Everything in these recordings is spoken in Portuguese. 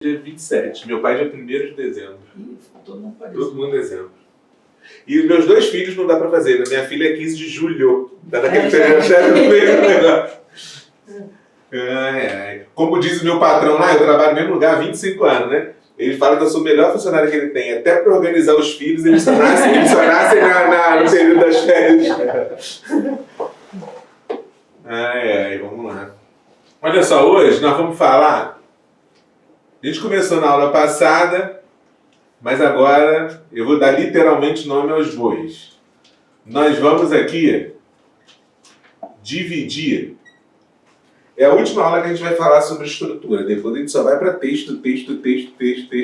dia 27. Meu pai é dia 1º de dezembro. Todo mundo em dezembro. E os meus 2 filhos não dá pra fazer, né? Minha filha é 15 de julho. Tá naquele período no meio do negócio. Como diz o meu patrão lá, eu trabalho no mesmo lugar há 25 anos, né? Ele fala que eu sou o melhor funcionário que ele tem. Até para organizar os filhos, eles só nascem no período das férias. Vamos lá. Olha só, hoje nós vamos falar... A gente começou na aula passada, mas agora eu vou dar literalmente nome aos bois. Nós vamos aqui dividir. É a última aula que a gente vai falar sobre estrutura. Depois a gente só vai para texto,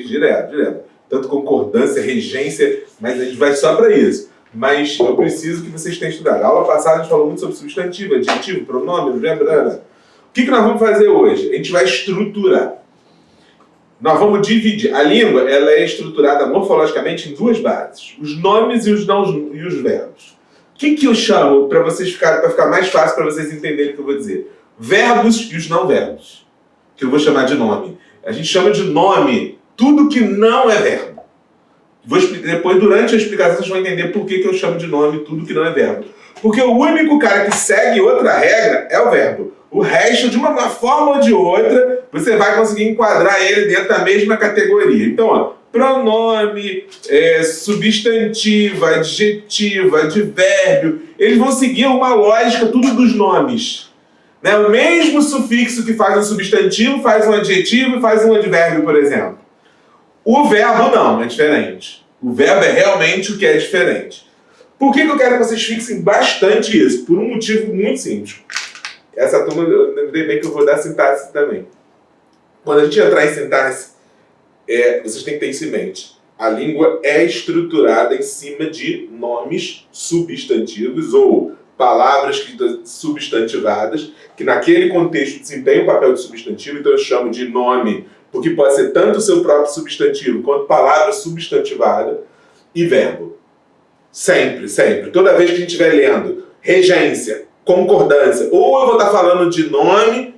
direto. Tanto concordância, regência, mas a gente vai só para isso. Mas eu preciso que vocês tenham estudado. A aula passada a gente falou muito sobre substantivo, adjetivo, pronome, verbo. O que nós vamos fazer hoje? A gente vai estruturar. Nós vamos dividir. A língua ela é estruturada morfologicamente em 2 bases. Os nomes e os verbos. O que eu chamo, para ficar mais fácil para vocês entenderem o que eu vou dizer? Verbos e os não verbos, que eu vou chamar de nome. A gente chama de nome tudo que não é verbo. Vou explicar, depois, durante a explicação, vocês vão entender por que eu chamo de nome tudo que não é verbo. Porque o único cara que segue outra regra é o verbo. O resto, de uma forma ou de outra, você vai conseguir enquadrar ele dentro da mesma categoria. Então, ó, pronome, substantivo, adjetivo, advérbio, eles vão seguir uma lógica tudo dos nomes. Né? O mesmo sufixo que faz um substantivo, faz um adjetivo e faz um advérbio, por exemplo. O verbo não, é diferente. O verbo é realmente o que é diferente. Por que eu quero que vocês fixem bastante isso? Por um motivo muito simples. Essa turma, eu lembrei bem que eu vou dar sintaxe também. Quando a gente entrar em sintaxe, vocês têm que ter isso em mente. A língua é estruturada em cima de nomes substantivos ou palavras substantivadas, que naquele contexto desempenham o papel de substantivo, então eu chamo de nome, porque pode ser tanto o seu próprio substantivo, quanto palavra substantivada, e verbo. Sempre, sempre. Toda vez que a gente estiver lendo regência, concordância, ou eu vou estar falando de nome,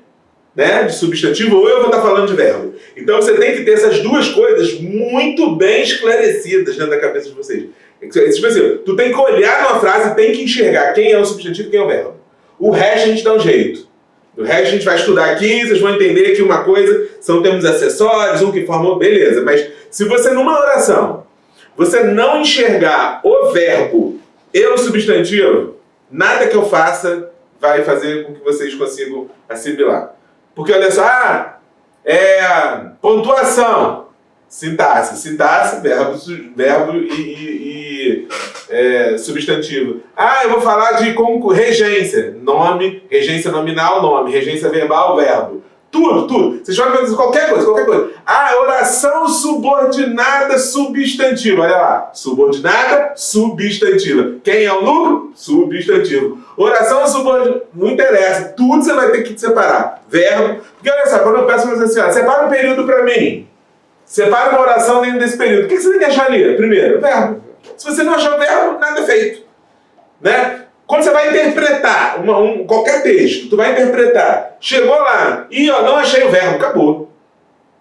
né, de substantivo, ou eu vou estar falando de verbo. Então você tem que ter essas 2 coisas muito bem esclarecidas dentro da cabeça de vocês. Tipo assim, tu tem que olhar numa frase e tem que enxergar quem é o substantivo e quem é o verbo. O resto a gente dá um jeito. O resto a gente vai estudar aqui, vocês vão entender que uma coisa são termos acessórios, um que formam, beleza. Mas se você numa oração, você não enxergar o verbo e o substantivo, nada que eu faça vai fazer com que vocês consigam assimilar. Porque olha só, pontuação, sintaxe, verbo e substantivo. Eu vou falar de regência, nome, regência nominal, nome, regência verbal, verbo. Tudo. Vocês podem fazer qualquer coisa. Oração subordinada substantiva. Olha lá. Subordinada substantiva. Quem é o núcleo? Substantivo. Oração subordinada. Não interessa. Tudo você vai ter que separar. Verbo. Porque olha só, quando eu peço para você assim, separa um período para mim. Separa uma oração dentro desse período. O que você tem que achar ali? Primeiro, verbo. Se você não achar o verbo, nada é feito. Né? Quando você vai interpretar qualquer texto, tu vai interpretar, chegou lá e não achei o verbo, acabou.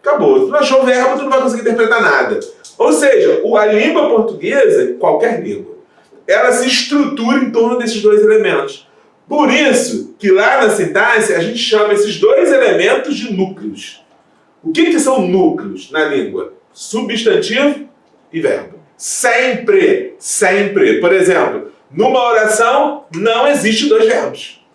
Se tu não achou o verbo, tu não vai conseguir interpretar nada. Ou seja, a língua portuguesa, qualquer língua, ela se estrutura em torno desses 2 elementos. Por isso que lá na sintaxe a gente chama esses 2 elementos de núcleos. O que são núcleos na língua? Substantivo e verbo. Sempre. Por exemplo, numa oração não existe 2 verbos.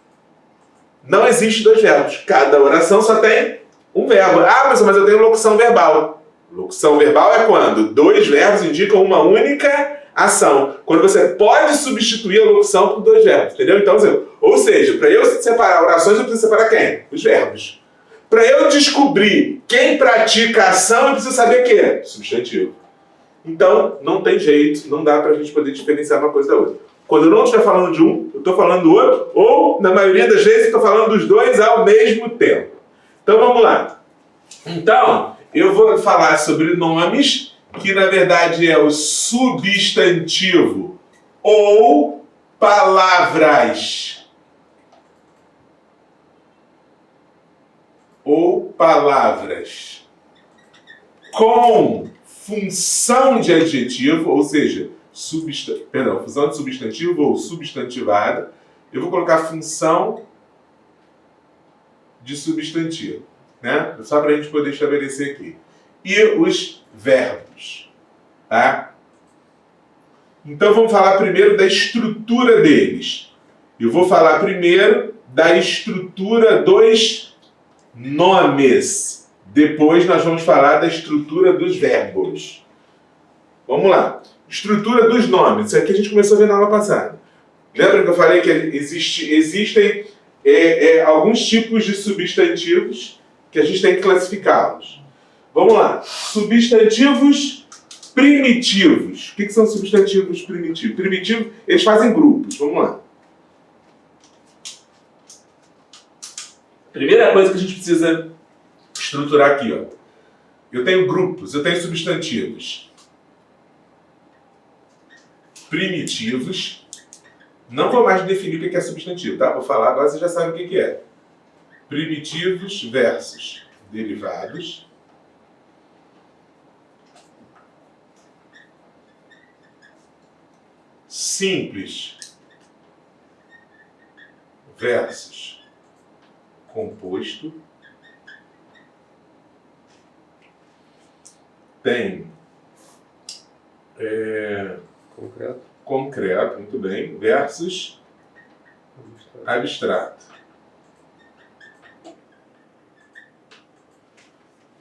Não existe 2 verbos. Cada oração só tem um verbo. Mas eu tenho locução verbal. Locução verbal é quando 2 verbos indicam uma única ação. Quando você pode substituir a locução por 2 verbos. Entendeu? Então, ou seja, para eu separar orações, eu preciso separar quem? Os verbos. Para eu descobrir quem pratica a ação, eu preciso saber quem? Substantivo. Então, não tem jeito, não dá para a gente poder diferenciar uma coisa da outra. Quando eu não estiver falando de um, eu estou falando do outro, ou, na maioria das vezes, eu estou falando dos 2 ao mesmo tempo. Então, vamos lá. Então, eu vou falar sobre nomes, que na verdade é o substantivo, ou palavras. com função de adjetivo, ou seja, função de substantivo ou substantivada. Eu vou colocar função de substantivo, né? Só para a gente poder estabelecer aqui. E os verbos, tá? Então vamos falar primeiro da estrutura deles. Eu vou falar primeiro da estrutura dos nomes. Depois nós vamos falar da estrutura dos verbos. Vamos lá. Estrutura dos nomes. Isso aqui a gente começou a ver na aula passada. Lembra que eu falei que existem alguns tipos de substantivos que a gente tem que classificá-los. Vamos lá. Substantivos primitivos. O que são substantivos primitivos? Primitivos, eles fazem grupos. Vamos lá. Primeira coisa que a gente precisa estruturar aqui, ó. Eu tenho grupos, eu tenho substantivos primitivos. Não vou mais definir o que é substantivo, tá? Vou falar, agora você já sabe o que é. Primitivos versus derivados. Simples versus composto. Tem concreto, muito bem, versus abstrato.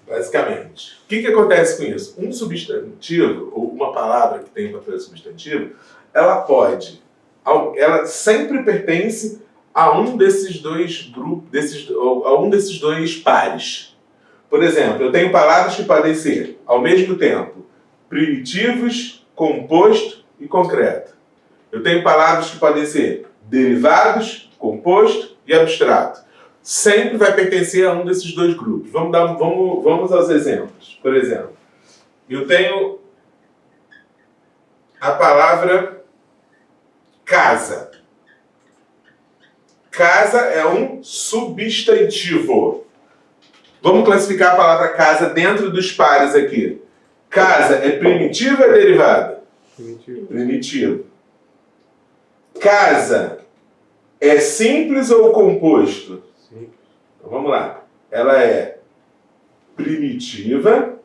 Basicamente, o que acontece com isso? Um substantivo, ou uma palavra que tem um papel substantivo, ela sempre pertence a um desses dois grupos, a um desses dois pares. Por exemplo, eu tenho palavras que podem ser, ao mesmo tempo, primitivos, composto e concreto. Eu tenho palavras que podem ser derivados, composto e abstrato. Sempre vai pertencer a um desses dois grupos. Vamos aos exemplos. Por exemplo, eu tenho a palavra casa. Casa é um substantivo. Vamos classificar a palavra casa dentro dos pares aqui. Casa é primitiva ou é derivada? Primitivo. Casa é simples ou composto? Simples. Então vamos lá. Ela é primitiva,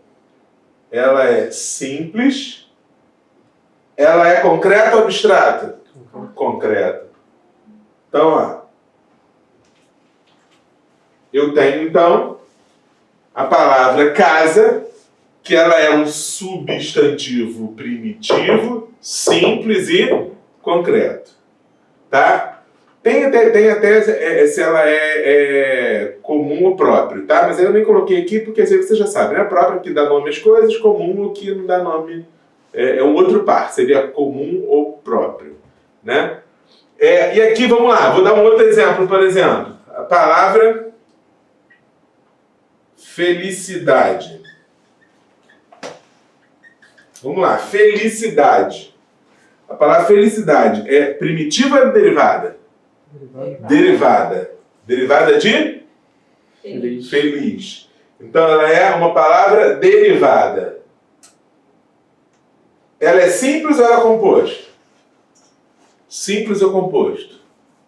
ela é simples, ela é concreta ou abstrata? Concreta. Então, ó, eu tenho então a palavra casa, que ela é um substantivo primitivo, simples e concreto. Tá? Tem até se ela é comum ou próprio, tá? Mas eu nem coloquei aqui porque assim você já sabe, né? Próprio que dá nome às coisas, comum o que não dá nome é um outro par, seria comum ou próprio, né? E aqui vamos lá, vou dar um outro exemplo, por exemplo, a palavra felicidade. Vamos lá, felicidade. A palavra felicidade é primitiva ou derivada? Derivada. Derivada de? Feliz. Feliz. Então ela é uma palavra derivada. Ela é simples ou ela é composto? Simples ou composto?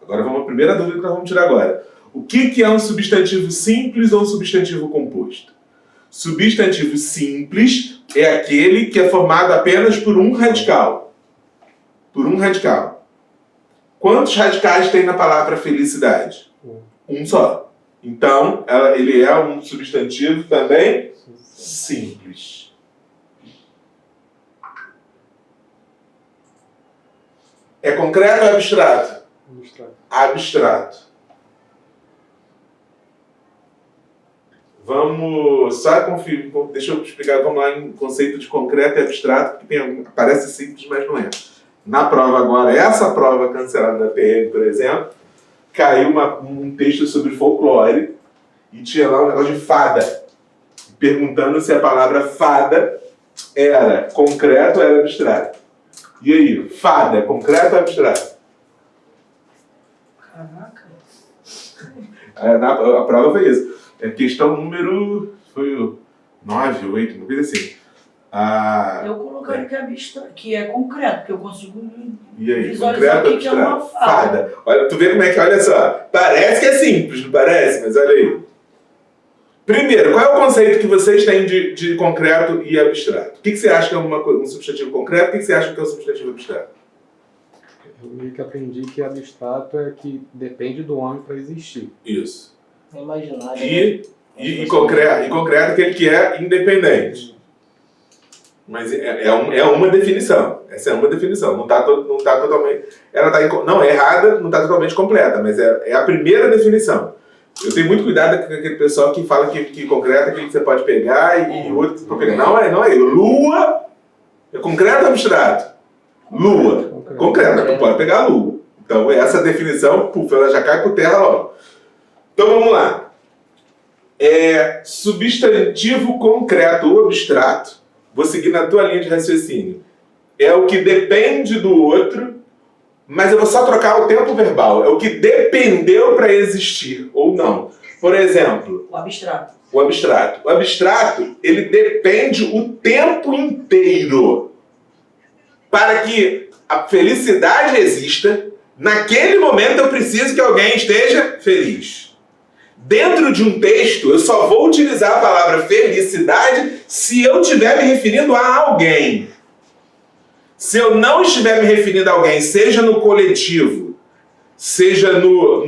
Agora vamos à primeira dúvida que nós vamos tirar agora. O que é um substantivo simples ou um substantivo composto? Substantivo simples é aquele que é formado apenas por um radical. Por um radical. Quantos radicais tem na palavra felicidade? Um só. Então, ele é um substantivo também simples. É concreto ou abstrato? Abstrato. Abstrato. Vamos só conferir, deixa eu explicar, vamos lá em conceito de concreto e abstrato, que parece simples, mas não é. Na prova agora, essa prova cancelada da PM, por exemplo, caiu um texto sobre folclore e tinha lá um negócio de fada, perguntando se a palavra fada era concreto ou era abstrato. E aí, fada é concreto ou abstrato? Caraca. A prova foi isso. Questão número... Foi o 9, 8, uma coisa assim. Eu colocaria que é concreto, porque eu consigo E aí, visualizar concreto, o que é uma fada. Olha, tu vê como é que, olha só, parece que é simples, não parece? Mas olha aí. Primeiro, qual é o conceito que vocês têm de concreto e abstrato? O que você acha que é um substantivo concreto? O que você acha que é um substantivo abstrato? Eu meio que aprendi que abstrato é que depende do homem para existir. Isso. É imaginário. E concreto aquele que é independente. Mas é uma definição. Essa é uma definição. Não está totalmente. Não é errada, não está totalmente completa, mas é a primeira definição. Eu tenho muito cuidado com aquele pessoal que fala que concreto é aquele que você pode pegar e o outro que você pode pegar. Não é. Lua é concreto ou abstrato? Lua. Concreto, tu pode pegar a lua. Então essa definição, ela já cai por terra logo. Então vamos lá. Substantivo concreto ou abstrato, vou seguir na tua linha de raciocínio, é o que depende do outro, mas eu vou só trocar o tempo verbal. É o que dependeu para existir ou não. Por exemplo, o abstrato. O abstrato, ele depende o tempo inteiro para que a felicidade exista. Naquele momento eu preciso que alguém esteja feliz. Dentro de um texto, eu só vou utilizar a palavra felicidade se eu estiver me referindo a alguém. Se eu não estiver me referindo a alguém, seja no coletivo, seja no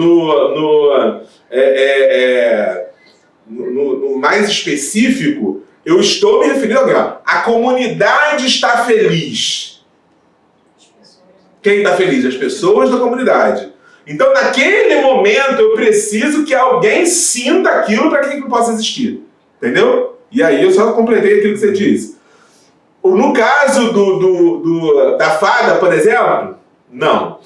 mais específico, eu estou me referindo a alguém. A comunidade está feliz. Quem está feliz? As pessoas da comunidade. Então, naquele momento, eu preciso que alguém sinta aquilo para que aquilo possa existir. Entendeu? E aí eu só completei aquilo que você disse. No caso da fada, por exemplo, não.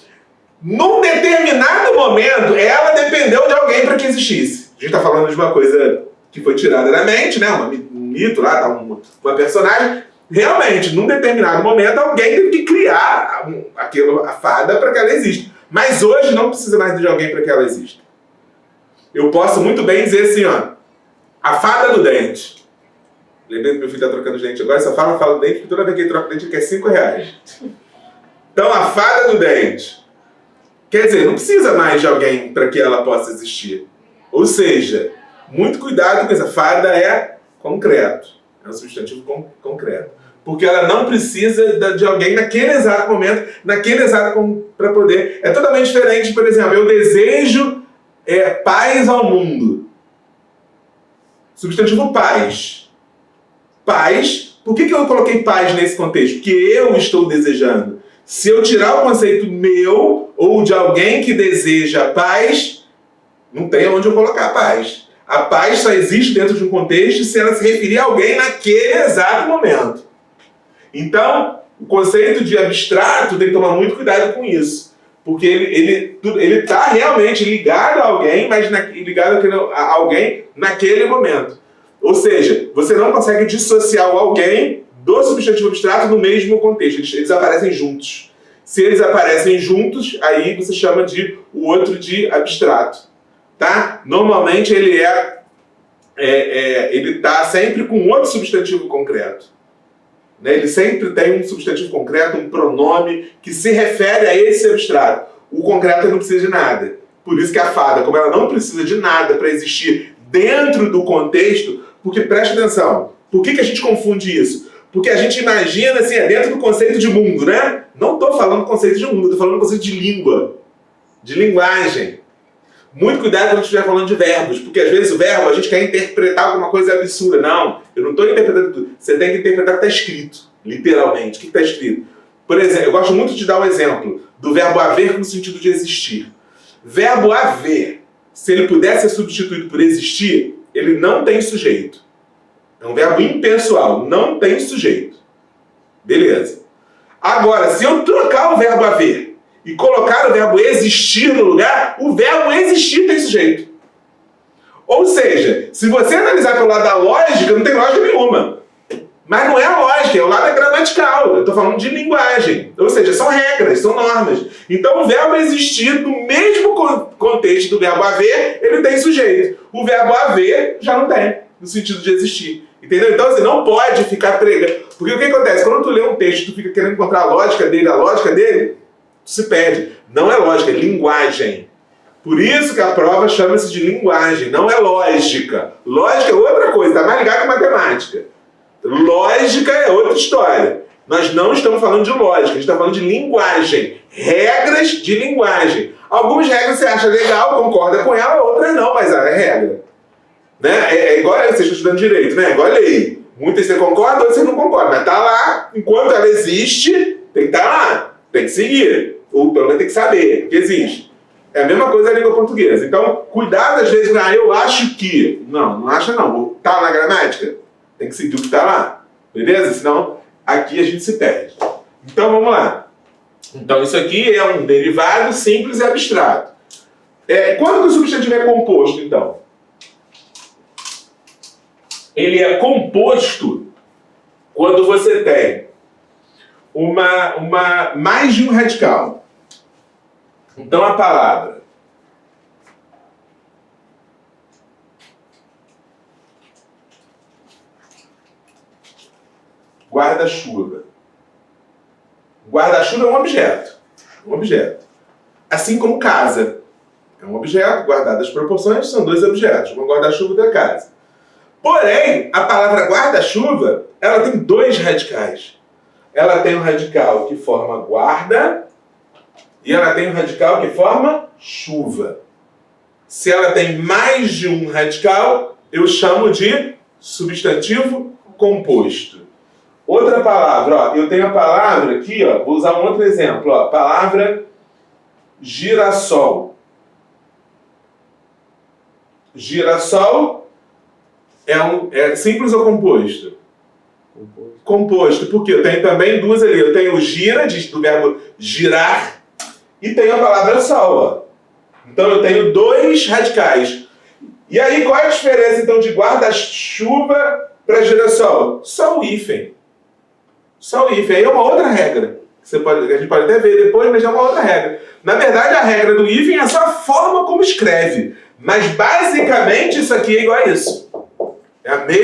Num determinado momento, ela dependeu de alguém para que existisse. A gente está falando de uma coisa que foi tirada da mente, né? Um mito lá, tá? Uma personagem. Realmente, num determinado momento, alguém teve que criar a fada para que ela exista. Mas hoje não precisa mais de alguém para que ela exista. Eu posso muito bem dizer assim, ó, a fada do dente. Lembrei que meu filho está trocando dente agora, só fala do dente, porque toda vez que ele troca o dente ele quer R$5. Então, a fada do dente. Quer dizer, não precisa mais de alguém para que ela possa existir. Ou seja, muito cuidado com essa fada é concreto. É um substantivo concreto. Porque ela não precisa de alguém naquele exato momento, para poder. É totalmente diferente, por exemplo, eu desejo paz ao mundo. Substantivo paz. Paz. Por que eu coloquei paz nesse contexto? Porque eu estou desejando. Se eu tirar o conceito meu ou de alguém que deseja paz, não tem onde eu colocar paz. A paz só existe dentro de um contexto se ela se referir a alguém naquele exato momento. Então, o conceito de abstrato tem que tomar muito cuidado com isso. Porque ele está realmente ligado a alguém, mas ligado a alguém naquele momento. Ou seja, você não consegue dissociar o alguém do substantivo abstrato no mesmo contexto. Eles aparecem juntos. Se eles aparecem juntos, aí você chama o outro de abstrato. Tá? Normalmente ele está sempre com outro substantivo concreto. Né? Ele sempre tem um substantivo concreto, um pronome que se refere a esse abstrato. O concreto não precisa de nada. Por isso que a fada, como ela não precisa de nada para existir dentro do contexto, porque preste atenção, por que a gente confunde isso? Porque a gente imagina assim, dentro do conceito de mundo, né? Não estou falando conceito de mundo, estou falando conceito de língua, de linguagem. Muito cuidado quando estiver falando de verbos, porque às vezes o verbo a gente quer interpretar alguma coisa absurda. Não, eu não estou interpretando tudo. Você tem que interpretar o que está escrito, literalmente. O que está escrito? Por exemplo, eu gosto muito de dar o exemplo do verbo haver no sentido de existir. Verbo haver, se ele puder ser substituído por existir, ele não tem sujeito. É um verbo impessoal, não tem sujeito. Beleza. Agora, se eu trocar o verbo haver e colocar o verbo existir no lugar, o verbo existir tem sujeito. Ou seja, se você analisar pelo lado da lógica, não tem lógica nenhuma. Mas não é a lógica, é o lado gramatical. Eu estou falando de linguagem. Ou seja, são regras, são normas. Então o verbo existir, no mesmo contexto do verbo haver, ele tem sujeito. O verbo haver já não tem, no sentido de existir. Entendeu? Então, assim, não pode ficar pregando. Porque o que acontece? Quando tu lê um texto, tu fica querendo encontrar a lógica dele, tu se perde. Não é lógica, é linguagem. Por isso que a prova chama-se de linguagem, não é lógica. Lógica é outra coisa, tá mais ligado com matemática. Lógica é outra história. Nós não estamos falando de lógica, a gente está falando de linguagem. Regras de linguagem. Algumas regras você acha legal, concorda com ela, outras não, mas é regra. Né? É igual a lei, você está estudando direito, né? É igual a lei. Muitas você concorda, outras você não concorda. Mas tá lá, enquanto ela existe, tem que estar lá. Tem que seguir. Ou pelo menos tem que saber que existe. É a mesma coisa na língua portuguesa. Então, cuidado às vezes, eu acho que. Não, não acha não. Tá na gramática? Tem que seguir o que tá lá. Beleza? Senão, aqui a gente se perde. Então, vamos lá. Então, isso aqui é um derivado simples e abstrato. Quando que o substantivo é composto, então? Ele é composto quando você tem mais de um radical. Então, a palavra guarda-chuva. Guarda-chuva é um objeto. Um objeto. Assim como casa. É um objeto, guardadas as proporções, são dois objetos. Um guarda-chuva da casa. Porém, a palavra guarda-chuva, ela tem dois radicais. Ela tem um radical que forma guarda e ela tem um radical que forma chuva. Se ela tem mais de um radical, eu chamo de substantivo composto. Outra palavra, eu tenho a palavra aqui, vou usar um outro exemplo, palavra girassol. Girassol é simples ou composto? Composto, porque eu tenho também duas ali. Eu tenho o gira, do verbo girar, e tenho a palavra sol. Então eu tenho dois radicais. E aí qual é a diferença então de guarda-chuva para girassol? Só o hífen. Só o hífen. Aí é uma outra regra. A gente pode até ver depois, mas é uma outra regra. Na verdade, a regra do hífen é só a forma como escreve. Mas basicamente isso aqui é igual a isso. É a mesma